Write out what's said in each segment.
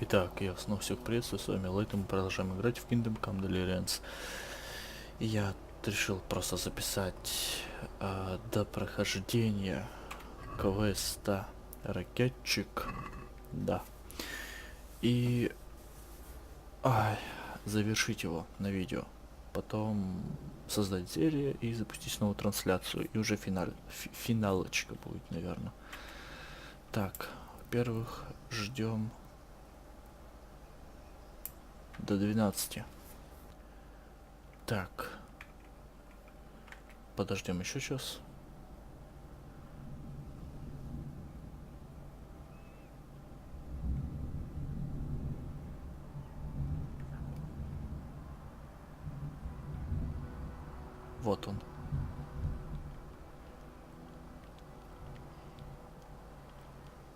Итак, я снова всех приветствую, с вами Лайт, и мы продолжаем играть в Kingdom Come Deliverance. И я решил просто записать до прохождения квеста ракетчик, да, и завершить его на видео. Потом создать серию и запустить снова трансляцию, и уже финалочка будет, наверное. Так, во-первых, ждем до 12. Так. Подождем еще час. Вот он.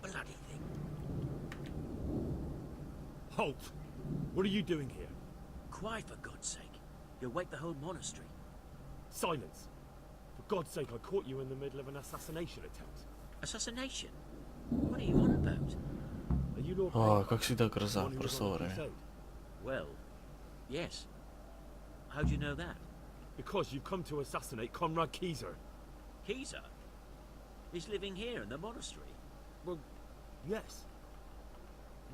Bloody thing. Halt! What are you doing here? Quiet, for God's sake. You'll wake the whole monastery. Silence! For God's sake, I caught you in the middle of an assassination attempt. Assassination? What are you on about? Are you Lord Как всегда, the гроза one who was просто on the вовремя. crusade? Well, yes. How do you know that? Because you've come to assassinate Conrad Keyser. Keezer? He's living here in the monastery. Well, yes.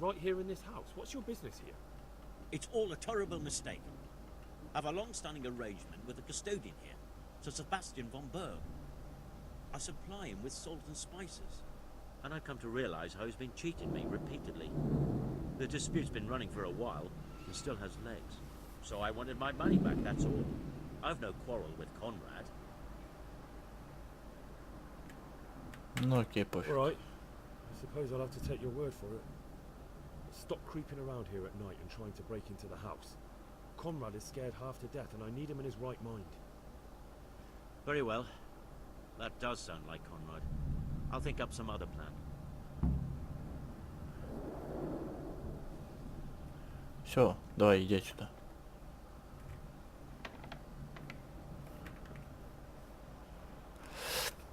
Right here in this house. What's your business here? It's all a terrible mistake. I've a long-standing arrangement with the custodian here, Sir Sebastian von Berg. I supply him with salt and spices. And I've come to realize how he's been cheating me repeatedly. The dispute's been running for a while and still has legs. So I wanted my money back, that's all. I've no quarrel with Conrad. Ну окей, пофиг. Alright. I suppose I'll have to take your word for it. Stop creeping around here at night and trying to break into the house. Conrad is scared half to death and I need him in his right mind. Very well. That does sound like Conrad. I'll think up some other plan. Все, давай, иди сюда.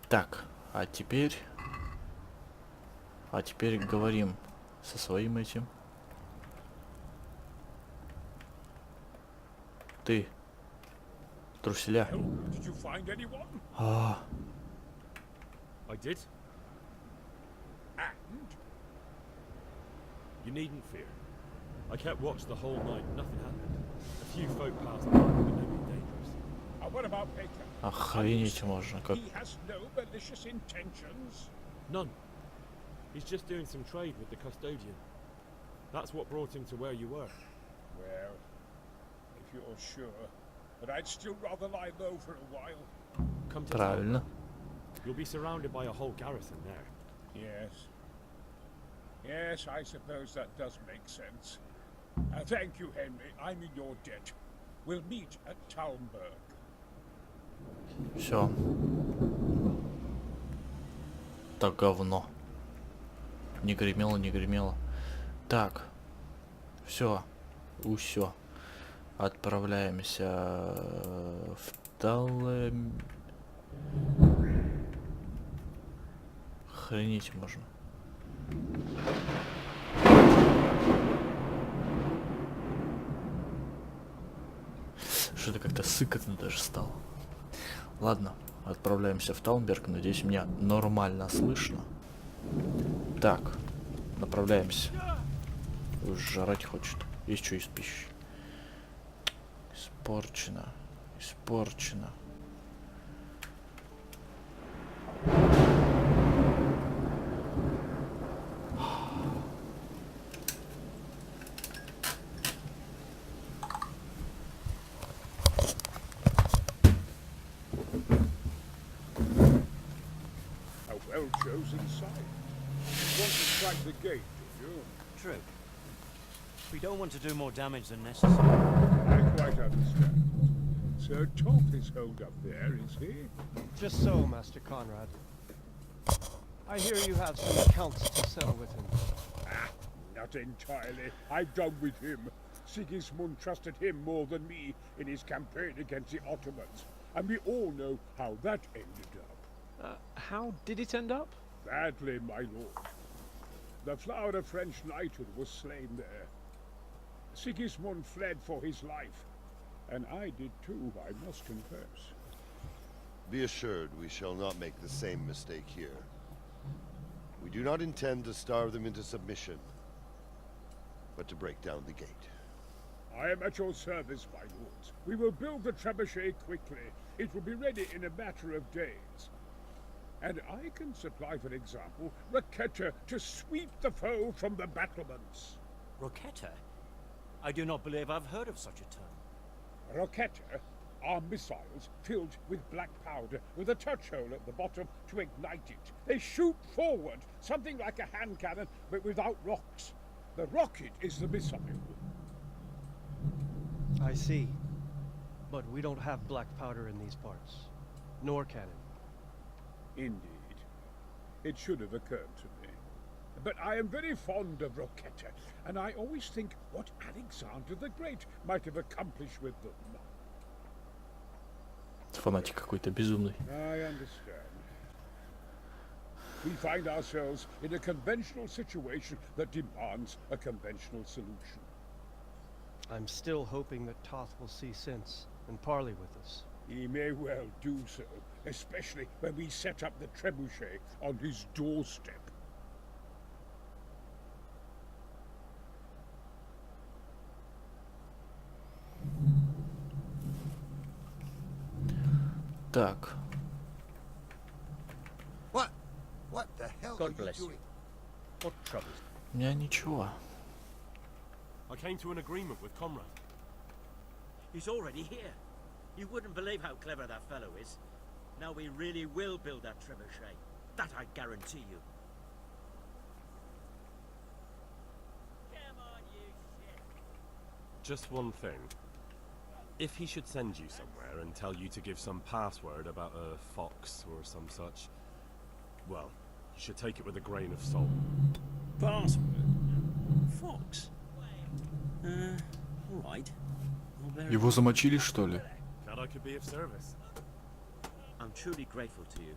Так, а теперь говорим со своим этим. Ты, труселя. Did you find anyone? I did? And? You needn't fear. I kept watch the whole night, nothing happened. A few folk passed by, but nothing dangerous. What about Baker? Охренеть можно, как... He has no malicious intentions. None. He's just doing some trade with the custodian. That's what brought him to where you were. Well, if you're sure, but I'd still rather lie low for a while. Come to Правильно. town. You'll be surrounded by a whole garrison there. Yes. Yes, I suppose that does make sense. Thank you, Henry. I'm in your debt. We'll meet at Talmberg. Все. Так говно. Не гремело, не гремело. Так. Все. Усё. Отправляемся в Охренеть можно. Что-то как-то сыкотно даже стало. Ладно, отправляемся в Талмберг. Надеюсь, меня нормально слышно. Так, направляемся. Уж жрать хочет. Есть что из пищи. Испорчено. Испорчено. A well-chosen site. You want to crack the gate, do you? True. We don't want to do more damage than necessary. I quite understand. Sir Toth is holed up there, is he? Just so, Master Conrad. I hear you have some accounts to settle with him. Not entirely. I'm done with him. Sigismund trusted him more than me in his campaign against the Ottomans. And we all know how that ended up. How did it end up? Badly, my lord. The flower of French knighthood was slain there. Sigismund fled for his life, and I did too, I must confess. Be assured we shall not make the same mistake here. We do not intend to starve them into submission, but to break down the gate. I am at your service, my lords. We will build the trebuchet quickly. It will be ready in a matter of days. And I can supply, for example, Raketa to sweep the foe from the battlements. Roquetta? I do not believe I've heard of such a term. Raketa are missiles filled with black powder with a touch hole at the bottom to ignite it. They shoot forward, something like a hand cannon, but without rocks. The rocket is the missile. I see. But we don't have black powder in these parts. Nor cannon. Indeed. It should have occurred to me. But I am very fond of Roquetta, and I always think what Alexander the Great might have accomplished with them. Фанатик какой-то безумный. I understand. We find ourselves in a conventional situation that demands a conventional solution. I'm still hoping that Toth will see sense and parley with us. He may well do so, especially when we set up the trebuchet on his doorstep. Так. What the hell God bless you. What troubles? У меня ничего. I came to an agreement with Conrad. He's already here. You wouldn't believe how clever that fellow is. Now we really will build that trebuchet. That I guarantee you. Come on, you shit. Just one thing. If he should send you somewhere and tell you to give some password about a fox or some such, well, you should take it with a grain of salt. Password? Fox? All right. I'll bear it Его замочили, что ли? Glad I could be of service. I'm truly grateful to you.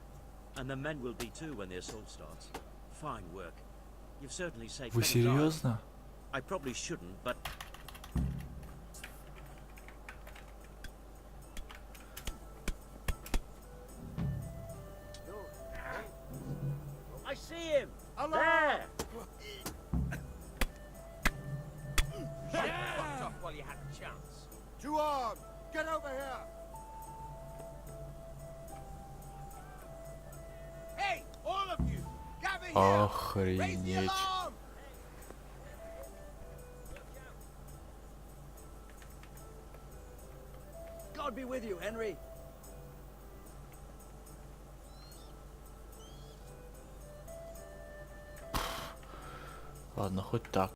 And the men will be too when the assault starts. Fine work. You've certainly saved Вы many lives. серьезно? I probably shouldn't, but... I see him! There! Fucked off while you had the chance. To arms! Get over here! Hey, all of you! Gather here! Raise the Охренеть. alarm! God be with you, Henry. Ладно, хоть так.